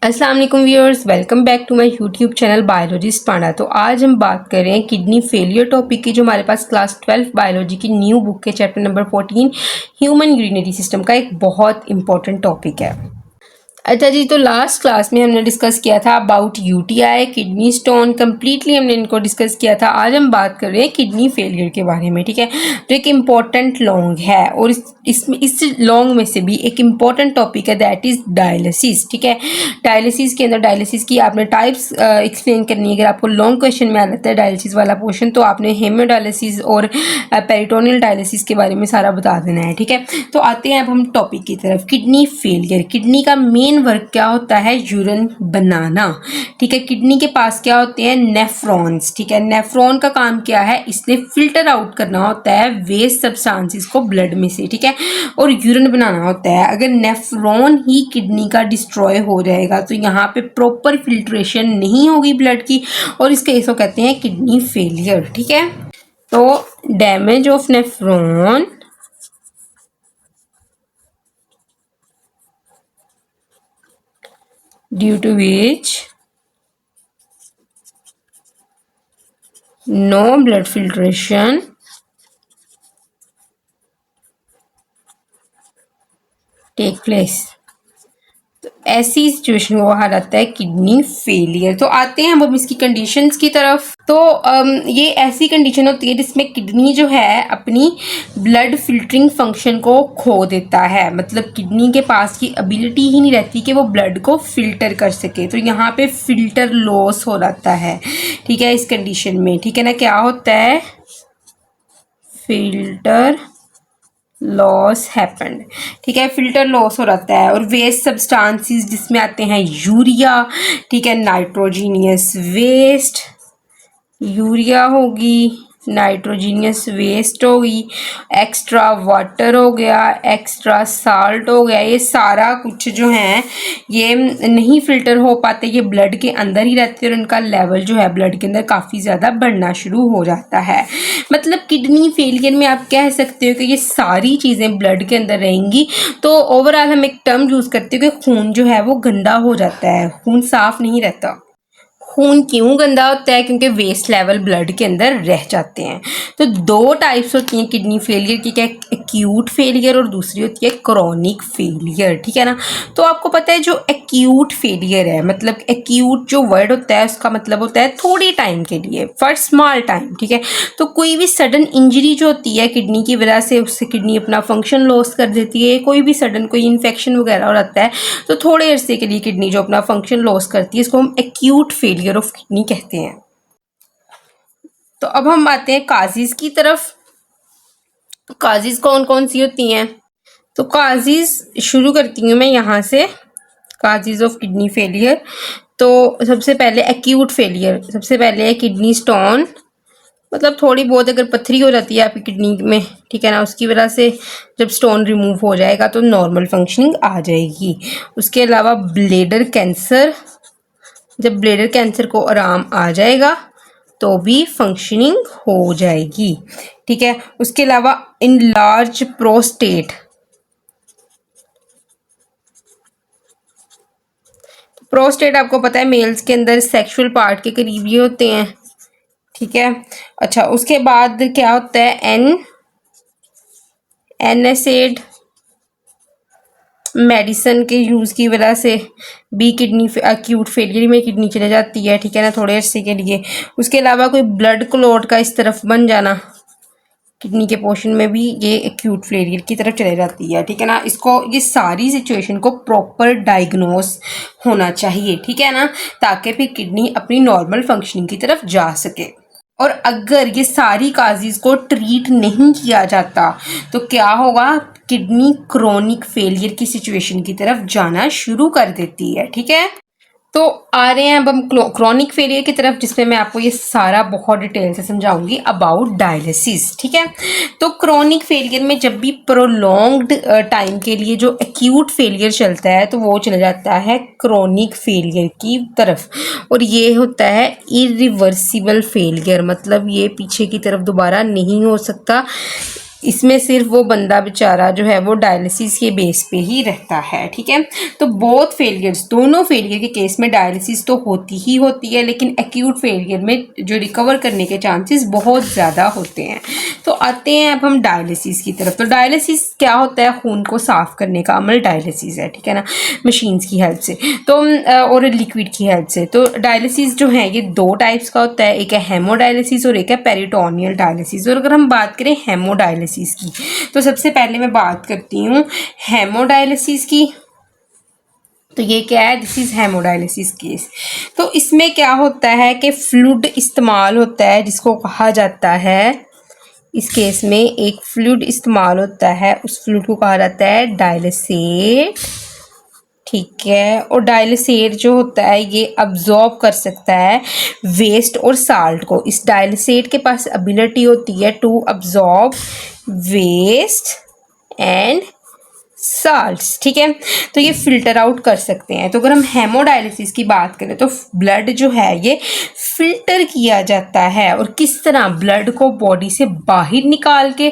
अस्सलाम वालेकुम viewers, welcome back to my YouTube channel biologist panda. तो आज हम बात कर रहे हैं किडनी फेलियर टॉपिक की, जो हमारे पास क्लास 12 बायोलॉजी की न्यू बुक के chapter number 14 human urinary system का एक बहुत इंपॉर्टेंट टॉपिक है। अच्छा जी, तो लास्ट क्लास में हमने डिस्कस किया था about UTI, kidney stone, completely हमने इनको डिस्कस किया था। आज हम बात कर रहे हैं किडनी फेलियर के बारे में, ठीक है। तो एक इम्पॉर्टेंट लॉन्ग है और इस लॉन्ग में से भी एक इम्पॉर्टेंट टॉपिक है, दैट इज डायलिसिस, ठीक है। डायलिसिस के अंदर डायलिसिस की आपने टाइप्स एक्सप्लेन करनी है। अगर आपको लॉन्ग क्वेश्चन में आ जाता है डायलिसिस वाला पोर्शन, तो आपने हेमोडायलिसिस और पेरिटोनियल डायलिसिस के बारे में सारा बता देना है, ठीक है। तो आते हैं अब हम टॉपिक की तरफ। किडनी फेलियर, किडनी का मेन वर्क क्या होता है? यूरिन बनाना, ठीक है। किडनी के पास क्या होते हैं? नेफ्रॉन्स, ठीक है। नेफ्रॉन का काम क्या है? इसने फिल्टर आउट करना होता है वेस्ट सब्सटेंसेस को ब्लड में से, ठीक है, और यूरिन बनाना होता है। अगर नेफ्रॉन ही किडनी का डिस्ट्रॉय हो जाएगा तो यहाँ पे प्रॉपर फिल्ट्रेशन नहीं होगी ब्लड की, और इस केस को कहते हैं किडनी फेलियर, ठीक है। तो damage of nephron due to which no blood filtration take place, ऐसी सिचुएशन को कहा जाता है किडनी फेलियर। तो आते हैं अब इसकी कंडीशंस की तरफ। तो ये ऐसी कंडीशन होती है जिसमें किडनी जो है अपनी ब्लड फिल्टरिंग फंक्शन को खो देता है, मतलब किडनी के पास की एबिलिटी ही नहीं रहती कि वो ब्लड को फिल्टर कर सके। तो यहाँ पे फिल्टर लॉस हो जाता है, ठीक है, इस कंडीशन में, ठीक है ना। क्या होता है? फिल्टर लॉस हैपेंड, ठीक है, फिल्टर लॉस हो जाता है। और वेस्ट सब्सटेंसेस जिसमें आते हैं यूरिया, ठीक है, नाइट्रोजीनियस वेस्ट, यूरिया होगी, नाइट्रोजीनियस वेस्ट होगी, एक्स्ट्रा वाटर हो गया, एक्स्ट्रा साल्ट हो गया, ये सारा कुछ जो है ये नहीं फिल्टर हो पाते, ये ब्लड के अंदर ही रहते हैं और इनका लेवल जो है ब्लड के अंदर काफ़ी ज़्यादा बढ़ना शुरू हो जाता है। मतलब किडनी फेलियर में आप कह सकते हो कि ये सारी चीज़ें ब्लड के अंदर रहेंगी। तो ओवरऑल हम एक टर्म यूज़ करते हो कि खून जो है वो गंदा हो जाता है, खून साफ नहीं रहता। खून क्यों गंदा होता है? क्योंकि वेस्ट लेवल ब्लड के अंदर रह जाते हैं। तो दो टाइप्स होती हैं किडनी फेलियर की, क्या? एक्यूट फेलियर और दूसरी होती है क्रॉनिक फेलियर, ठीक है ना। तो आपको पता है जो एक्यूट फेलियर है, मतलब एक्यूट जो वर्ड होता है उसका मतलब होता है थोड़ी टाइम के लिए, फॉर स्मॉल टाइम, ठीक है। तो कोई भी सडन इंजरी जो होती है किडनी की वजह से, उससे किडनी अपना फंक्शन लॉस कर देती है। कोई भी सडन कोई इन्फेक्शन वगैरह हो जाता है तो थोड़े अरसे के लिए किडनी जो अपना फंक्शन लॉस करती है, इसको हम एक्यूट फेलियर ऑफ किडनी कहते हैं। तो अब हम आते हैं काजीज की तरफ। तो काजीज कौन कौन सी होती हैं? तो काजीज शुरू करती हूँ मैं यहाँ से, काजीज ऑफ किडनी फेलियर। तो सबसे पहले एक्यूट फेलियर, सबसे पहले है किडनी स्टोन, मतलब थोड़ी बहुत अगर पथरी हो जाती है आपकी किडनी में, ठीक है ना, उसकी वजह से जब स्टोन रिमूव हो जाएगा तो नॉर्मल फंक्शनिंग आ जाएगी। उसके अलावा ब्लेडर कैंसर, जब ब्लेडर कैंसर को आराम आ जाएगा तो भी फंक्शनिंग हो जाएगी, ठीक है। उसके अलावा इनलार्ज प्रोस्टेट, प्रोस्टेट आपको पता है मेल्स के अंदर सेक्सुअल पार्ट के करीब ही होते हैं, ठीक है। अच्छा, उसके बाद क्या होता है? एनएसएड मेडिसिन के यूज़ की वजह से भी किडनी एक्यूट फेलियर में किडनी चले जाती है, ठीक है ना, थोड़े अरसे के लिए। उसके अलावा कोई ब्लड क्लॉट का इस तरफ बन जाना किडनी के पोर्शन में भी ये एक्यूट फेलियर की तरफ चले जाती है, ठीक है ना। इसको, ये सारी सिचुएशन को प्रॉपर डायग्नोस होना चाहिए, ठीक है ना, ताकि फिर किडनी अपनी नॉर्मल फंक्शनिंग की तरफ जा सके। और अगर ये सारी काजीज को ट्रीट नहीं किया जाता तो क्या होगा? किडनी क्रोनिक फेलियर की सिचुएशन की तरफ जाना शुरू कर देती है, ठीक है। तो आ रहे हैं अब हम क्रोनिक फेलियर की तरफ, जिसमें मैं आपको ये सारा बहुत डिटेल से समझाऊंगी अबाउट डायलिसिस, ठीक है। तो क्रोनिक फेलियर में जब भी प्रोलॉन्ग्ड टाइम के लिए जो एक्यूट फेलियर चलता है तो वो चला जाता है क्रोनिक फेलियर की तरफ, और ये होता है इरिवर्सिबल फेलियर, मतलब ये पीछे की तरफ दोबारा नहीं हो सकता। इसमें सिर्फ वो बंदा बेचारा जो है वो डायलिसिस के बेस पे ही रहता है, ठीक है। तो बोथ फेलियर्स, दोनों फेलियर के केस में डायलिसिस तो होती ही होती है, लेकिन एक्यूट फेलियर में जो रिकवर करने के चांसेस बहुत ज़्यादा होते हैं। तो आते हैं अब हम डायलिसिस की तरफ। तो डायलिसिस क्या होता है? खून को साफ करने का अमल डायलिसिस है, ठीक है ना, मशीन्स की हेल्प से, तो और लिक्विड की हेल्प से। तो डायलिसिस जो है ये दो टाइप्स का होता है, एक है हेमोडायलिसिस और एक है पेरिटोनियल डायलिसिस। और अगर हम बात करें हेमोडायलिसिस की, तो सबसे पहले मैं बात करती हूँ हेमोडायलिसिस की। तो ये क्या है? This is hemodialysis case. तो इसमें क्या होता है कि फ्लूइड इस्तेमाल होता है जिसको कहा जाता है, इस केस में एक फ्लूइड इस्तेमाल होता है, उस फ्लूइड को कहा जाता है डायलिसेट, ठीक है। और डायलिसेट जो होता है ये अब्जॉर्ब कर सकता है वेस्ट और साल्ट को। इस डायलिसेट के पास एबिलिटी होती है to absorb waste and salts, ठीक है। तो ये फिल्टर आउट कर सकते हैं। तो अगर हम हेमोडायलिसिस की बात करें तो ब्लड जो है ये फिल्टर किया जाता है, और किस तरह? ब्लड को बॉडी से बाहर निकाल के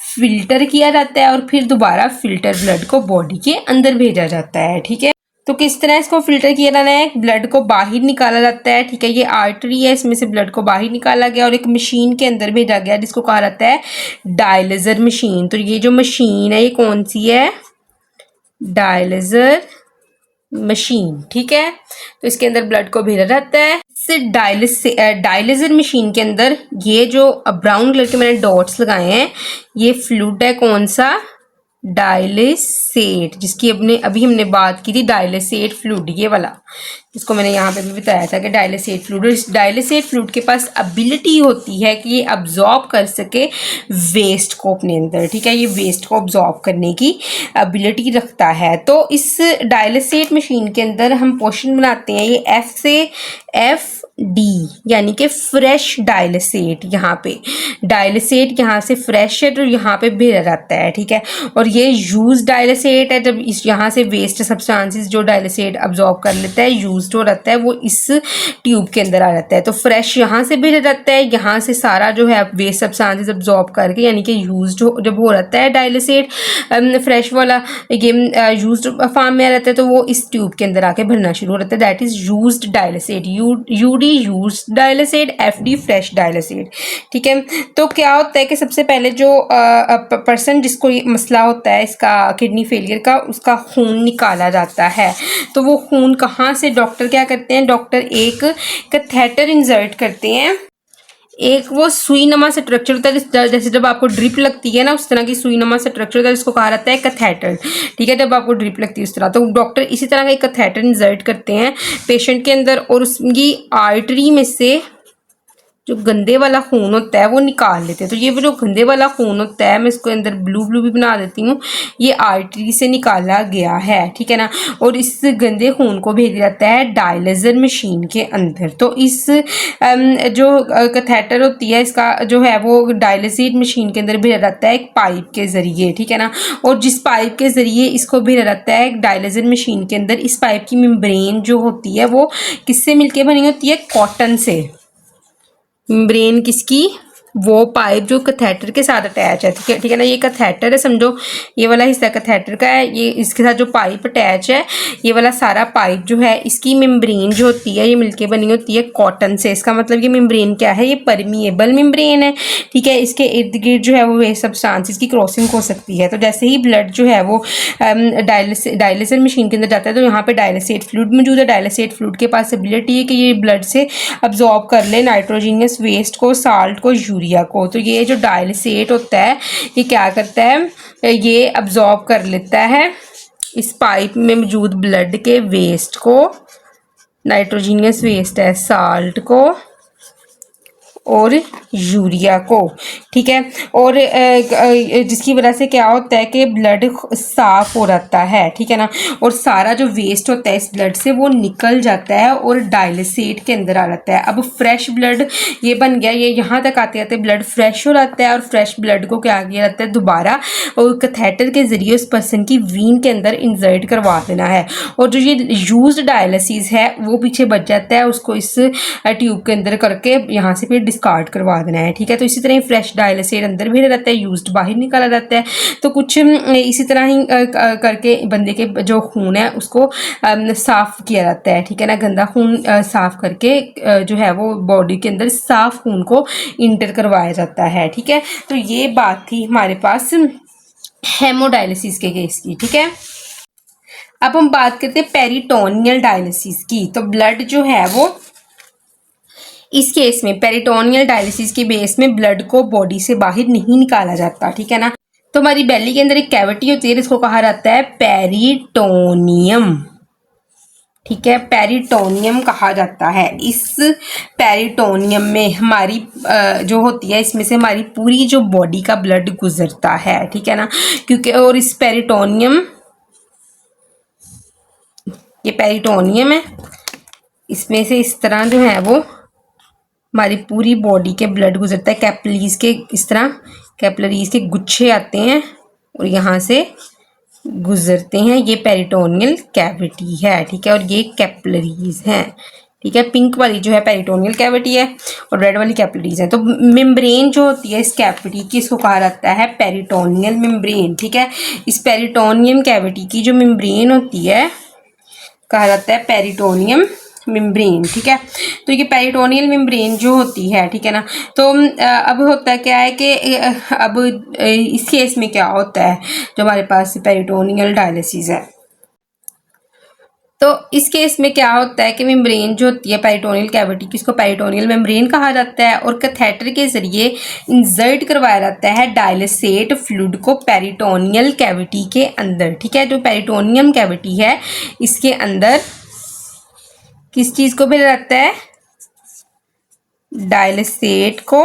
फिल्टर किया जाता है और फिर दोबारा फिल्टर ब्लड को बॉडी के अंदर भेजा जाता है, ठीक है। तो किस तरह इसको फिल्टर किया जाना है? ब्लड को बाहर निकाला जाता है, ठीक है। ये आर्टरी है, इसमें से ब्लड को बाहर निकाला गया और एक मशीन के अंदर भेजा गया जिसको कहा जाता है डायलिजर मशीन। तो ये जो मशीन है ये कौन सी है? डायलिजर मशीन, ठीक है। तो इसके अंदर ब्लड को भेजा जाता है। डायलिजर मशीन के अंदर ये जो ब्राउन कलर के मैंने डॉट्स लगाए हैं ये फ्लूइड है, कौन सा? डायलिसेट, जिसकी अभी हमने बात की थी, डायलिसेट फ्लूइड, ये वाला जिसको मैंने यहाँ पे भी बताया था कि डायलिसेट फ्लूइड। इस डायलिसेट फ्लूइड के पास एबिलिटी होती है कि ये अब्जॉर्ब कर सके वेस्ट को अपने अंदर, ठीक है। ये वेस्ट को अब्जॉर्ब करने की एबिलिटी रखता है। तो इस डायलिसेट मशीन के अंदर हम पोर्शन बनाते हैं, ये F से FD, यानी कि फ्रेश डायलिसेट। यहाँ पे डायलिसेट यहाँ से फ्रेश है तो यहाँ पे भेजा जाता है, ठीक है। और ये यूज डायलिसेट है, जब इस यहाँ से वेस्ट सब्सटेंसेस जो डायलिसेट अब्जॉर्ब कर लेता है, यूज्ड हो रहता है, वो इस ट्यूब के अंदर आ जाता है। तो फ्रेश यहाँ से भेजा जाता है, यहाँ से सारा जो है वेस्ट सब्सटेंसेस अब्जॉर्ब करके, यानी कि यूज्ड जब हो रहता है डायलिसेट फ्रेश वाला, ये यूज्ड फॉर्म में आ रहता है, तो वो इस ट्यूब के अंदर आके भरना शुरू हो रहता है। That is used dialysate, UD used dialysate, FD fresh dialysate, ठीक है। तो क्या होता है कि सबसे पहले जो पर्सन जिसको ये मसला होता है इसका किडनी फेलियर का, उसका खून निकाला जाता है। तो वो खून कहाँ से? डॉक्टर क्या करते हैं? डॉक्टर एक कैथेटर इंसर्ट करते हैं, एक वो सुई नमा स्ट्रक्चर होता है, जैसे जब आपको ड्रिप लगती है ना उस तरह की सुई नमा स्ट्रक्चर होता है, जिसको कहा जाता है कैथेटर, ठीक है। जब आपको ड्रिप लगती है उस तरह, तो डॉक्टर इसी तरह का एक कैथेटर इंसर्ट करते हैं पेशेंट के अंदर, और उसकी आर्टरी में से जो गंदे वाला खून होता है वो निकाल लेते हैं। तो ये जो गंदे वाला खून होता है, मैं इसको अंदर ब्लू भी बना देती हूँ, ये आर्टरी से निकाला गया है, ठीक है ना। और इस गंदे खून को भेजा जाता है डायलिजर मशीन के अंदर। तो इस जो कैथेटर होती है इसका जो है वो डायलिसिस मशीन के अंदर भेजा जाता है एक पाइप के ज़रिए, ठीक है ना। और जिस पाइप के ज़रिए इसको भेजा जाता है एक डायलिजर मशीन के अंदर, इस पाइप की मेम्ब्रेन जो होती है वो किससे मिलके बनी होती है? कॉटन से। मेम्ब्रेन किसकी? वो पाइप जो कैथेटर के साथ अटैच है, ठीक है ना। ये कैथेटर है, समझो ये वाला हिस्सा कैथेटर का है, ये इसके साथ जो पाइप अटैच है, ये वाला सारा पाइप जो है इसकी मेम्ब्रेन जो होती है ये मिलके बनी होती है कॉटन से। इसका मतलब ये मेम्ब्रेन क्या है? ये परमिएबल मेम्ब्रेन है, ठीक है। इसके इर्द गिर्द जो है वो वेस्ट सब्सटेंसेस की क्रॉसिंग हो सकती है। तो जैसे ही ब्लड जो है वो डायलिसिस मशीन के अंदर जाता है तो यहाँ पे डायलिसेट फ्लूइड मौजूद है। डायलिसेट फ्लूइड के पास एबिलिटी है कि ये ब्लड से अब्जॉर्ब कर ले नाइट्रोजीनियस वेस्ट को, साल्ट को, यूरिया को। तो ये जो डायलिसेट होता है ये क्या करता है? ये अब्जॉर्ब कर लेता है इस पाइप में मौजूद ब्लड के वेस्ट को, नाइट्रोजीनियस वेस्ट है, साल्ट को और यूरिया को, ठीक है। और जिसकी वजह से क्या होता है कि ब्लड साफ हो जाता है, ठीक है ना। और सारा जो वेस्ट होता है इस ब्लड से वो निकल जाता है और डायलिसेट के अंदर आ जाता है। अब फ्रेश ब्लड ये बन गया, ये यहाँ तक आते आते ब्लड फ्रेश हो जाता है, और फ्रेश ब्लड को क्या किया जाता है? दोबारा और कैथेटर के जरिए उस पर्सन की वीन के अंदर इंसर्ट करवा देना है। और जो ये यूज्ड डायलिसिस है वो पीछे बच जाता है, उसको इस ट्यूब के अंदर करके यहाँ से फिर डिस्कार्ड करवा देना है, ठीक है। तो इसी तरह ही फ्रेश डायलिसेट अंदर भी रहता है, यूज्ड बाहर निकाला जाता है। तो कुछ इसी तरह ही करके बंदे के जो खून है उसको साफ़ किया जाता है, ठीक है ना। गंदा खून साफ़ करके जो है वो बॉडी के अंदर साफ़ खून को इंटर करवाया जाता है, ठीक है। तो ये बात थी हमारे पास हेमोडायलिसिस के केस की, ठीक है। अब हम बात करते हैं पेरिटोनियल डायलिसिस की। तो ब्लड जो है वो इस केस में पेरिटोनियल डायलिसिस के बेस में ब्लड को बॉडी से बाहर नहीं निकाला जाता, ठीक है ना। तो हमारी बेली के अंदर एक कैविटी होती है, इसको कहा जाता है पेरिटोनियम, ठीक है। पेरिटोनियम कहा जाता है। इस पेरिटोनियम में हमारी जो होती है, इसमें से हमारी पूरी जो बॉडी का ब्लड गुजरता है, ठीक है ना। क्योंकि और इस पेरिटोनियम, ये पेरिटोनियम है, इसमें से इस तरह जो है वो हमारी पूरी बॉडी के ब्लड गुजरता है। कैपिलरीज के इस तरह कैपिलरीज के गुच्छे आते हैं और यहाँ से गुजरते हैं। ये पेरिटोनियल कैविटी है, ठीक है। और ये कैपिलरीज हैं, ठीक है। पिंक वाली जो है पेरिटोनियल कैविटी है और रेड वाली कैपिलरीज है। तो मेम्ब्रेन जो होती है इस कैविटी की, इसको कहा जाता है पेरिटोनियल मेम्ब्रेन, ठीक है। इस पेरिटोनियम कैविटी की जो मेम्ब्रेन होती है कहा जाता है पेरिटोनियम मेम्ब्रेन, ठीक है। तो ये पेरिटोनियल मेम्ब्रेन जो होती है, ठीक है ना। तो अब होता क्या है कि अब इस केस में क्या होता है, जो हमारे पास पेरिटोनियल डायलिसिस है, तो इस केस में क्या होता है कि मेम्ब्रेन जो होती है पेरिटोनियल कैविटी की, इसको पेरिटोनियल मेम्ब्रेन कहा जाता है और कैथेटर के जरिए इंसर्ट करवाया जाता है डायलिसेट फ्लूइड को पेरिटोनियल कैविटी के अंदर, ठीक है। जो पेरिटोनियम कैविटी है इसके अंदर किस चीज़ को भेजा जाता है, डायलिसेट को।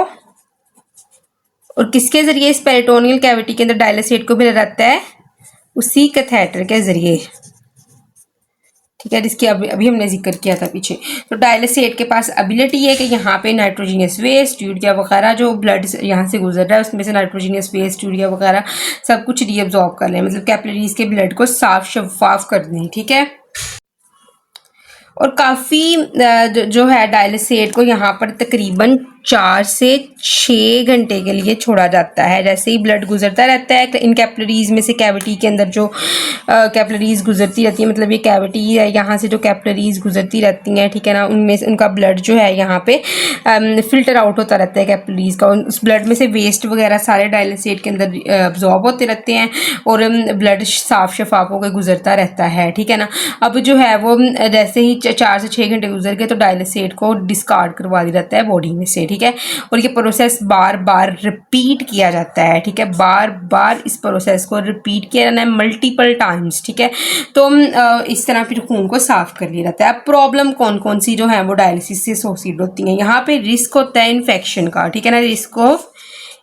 और किसके जरिए इस पेरिटोनियल कैविटी के अंदर डायलिसेट को भेजा जाता है, उसी कैथेटर के जरिए, ठीक है, जिसकी अभी हमने जिक्र किया था पीछे। तो डायलिसेट के पास एबिलिटी है कि यहाँ पे नाइट्रोजीनियस वेस्ट, यूरिया वगैरह जो ब्लड यहाँ से गुजर रहा है उसमें से नाइट्रोजीनियस वेस्ट, यूरिया वगैरह सब कुछ रीअब्जॉर्ब कर लें, मतलब कैपिलरीज के ब्लड को साफ शफाफ कर दें, ठीक है। और काफ़ी जो है डायलिसेट को यहाँ पर तकरीबन 4 से 6 घंटे के लिए छोड़ा जाता है। जैसे ही ब्लड गुजरता रहता है इन कैपिलरीज में से, कैविटी के अंदर जो कैपिलरीज गुजरती रहती है, मतलब ये कैविटी है, यहाँ से जो कैपिलरीज गुजरती रहती हैं, ठीक है ना, उनमें से उनका ब्लड जो है यहाँ पे फिल्टर आउट होता रहता है कैपिलरीज का। उस ब्लड में से वेस्ट वगैरह सारे डायलिसेट के अंदर अब्जॉर्ब होते रहते हैं और ब्लड साफ शफाफ होकर गुजरता रहता है, ठीक है ना। अब जो है वो जैसे ही 4 से 6 घंटे गुजर गए तो डायलिसेट को डिस्कार्ड करवा दिया जाता है बॉडी में से, ठीक है। और ये प्रोसेस बार बार रिपीट किया जाता है, ठीक है। बार बार इस प्रोसेस को रिपीट किया जाना है मल्टीपल टाइम्स, ठीक है। तो इस तरह फिर खून को साफ कर लिया जाता है। अब प्रॉब्लम कौन कौन सी जो है वो डायलिसिस से एसोसिएट होती हैं। यहाँ पे रिस्क होता है इन्फेक्शन का, ठीक है ना। रिस्क ऑफ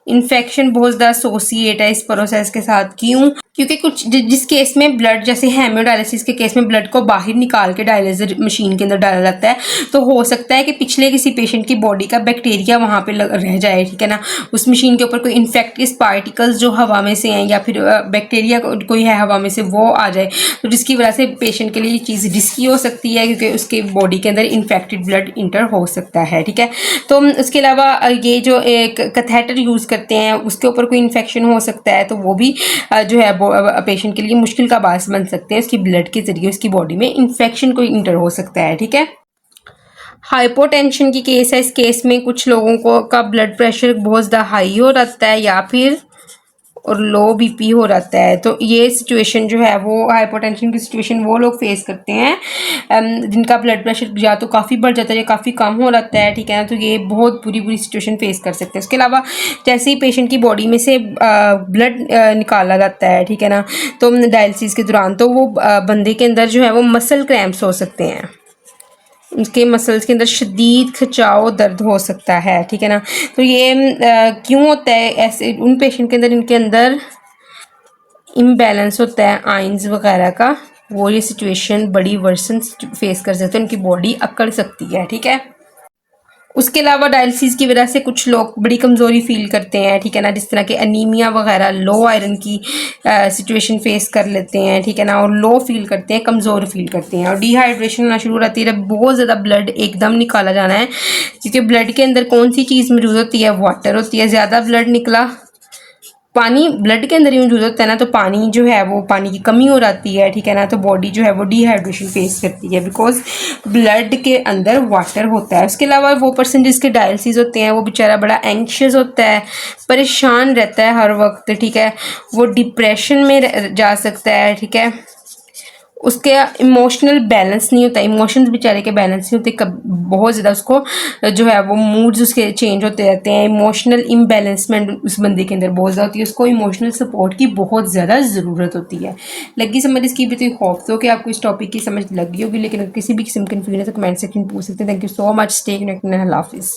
इन्फेक्शन बहुत ज़्यादा एसोसिएट है इस प्रोसेस के साथ। क्यों? क्योंकि कुछ जिस केस में ब्लड, जैसे हेमोडायलिसिस के केस में ब्लड को बाहर निकाल के डायलिसिस मशीन के अंदर डाला जाता है, तो हो सकता है कि पिछले किसी पेशेंट की बॉडी का बैक्टीरिया वहाँ पे रह जाए, ठीक है ना। उस मशीन के ऊपर कोई इन्फेक्टिस पार्टिकल्स जो हवा में से हैं या फिर बैक्टीरिया कोई है हवा में से, वो आ जाए, तो जिसकी वजह से पेशेंट के लिए ये चीज़ रिस्की हो सकती है क्योंकि उसके बॉडी के अंदर इन्फेक्टेड ब्लड इंटर हो सकता है, ठीक है। तो उसके अलावा ये जो एक कैथेटर यूज़ करते हैं उसके ऊपर कोई इन्फेक्शन हो सकता है, तो वो भी जो है पेशेंट के लिए मुश्किल का बायस बन सकते हैं। उसकी ब्लड के जरिए उसकी बॉडी में इन्फेक्शन कोई इंटर हो सकता है, ठीक है। हाइपोटेंशन की केस है। इस केस में कुछ लोगों को का ब्लड प्रेशर बहुत ज़्यादा हाई हो जाता है या फिर और लो बीपी हो जाता है। तो ये सिचुएशन जो है वो हाइपोटेंशन की सिचुएशन वो लोग फेस करते हैं जिनका ब्लड प्रेशर या तो काफ़ी बढ़ जाता है या काफ़ी कम हो जाता है, ठीक है ना। तो ये बहुत बुरी सिचुएशन फेस कर सकते हैं। उसके अलावा जैसे ही पेशेंट की बॉडी में से ब्लड निकाला जाता है, ठीक है ना, तो डायलिसिस के दौरान तो वो बंदे के अंदर जो है वो मसल क्रैम्प्स हो सकते हैं, उसके मसल्स के अंदर शदीद खिंचाव दर्द हो सकता है, ठीक है ना। तो ये क्यों होता है ऐसे उन पेशेंट के अंदर, इनके अंदर इम्बैलेंस होता है आयंस वगैरह का, वो ये सिचुएशन बड़ी वर्सन फेस कर सकते हैं, उनकी बॉडी अकड़ सकती है, ठीक है। उसके अलावा डायलिसिस की वजह से कुछ लोग बड़ी कमज़ोरी फील करते हैं, ठीक है ना, जिस तरह के अनीमिया वगैरह, लो आयरन की सिचुएशन फेस कर लेते हैं, ठीक है ना, और लो फील करते हैं, कमज़ोर फील करते हैं, और डिहाइड्रेशन होना शुरू हो जाती है। बहुत ज़्यादा ब्लड एकदम निकाला जाना है, क्योंकि ब्लड के अंदर कौन सी चीज़ मौजूद होती है, वाटर होती है। ज़्यादा ब्लड निकला, पानी ब्लड के अंदर ही मौजूद होता है ना, तो पानी जो है वो पानी की कमी हो जाती है, ठीक है ना, तो बॉडी जो है वो डिहाइड्रेशन फेस करती है, बिकॉज ब्लड के अंदर वाटर होता है। उसके अलावा वो पर्सन जिसके डायलिसिस होते हैं वो बेचारा बड़ा एंक्शियस होता है, परेशान रहता है हर वक्त, ठीक है, वो डिप्रेशन में जा सकता है, ठीक है, उसके इमोशनल बैलेंस नहीं होता, इमोशंस बेचारे के बैलेंस नहीं होते, कब बहुत ज़्यादा उसको जो है वो मूड्स उसके चेंज होते रहते हैं, इमोशनल इम्बैलेंसमेंट उस बंदे के अंदर बहुत ज़्यादा होती है, उसको इमोशनल सपोर्ट की बहुत ज़्यादा ज़रूरत होती है। लगी समझ इसकी भी, तो होप तो कि आपको इस टॉपिक की समझ लगी होगी, लेकिन अगर किसी भी किस्म की कन्फ्यूजन है तो कमेंट सेक्शन में पूछ सकते हैं। Thank you so much, stay connected, अल्लाह हाफिज़।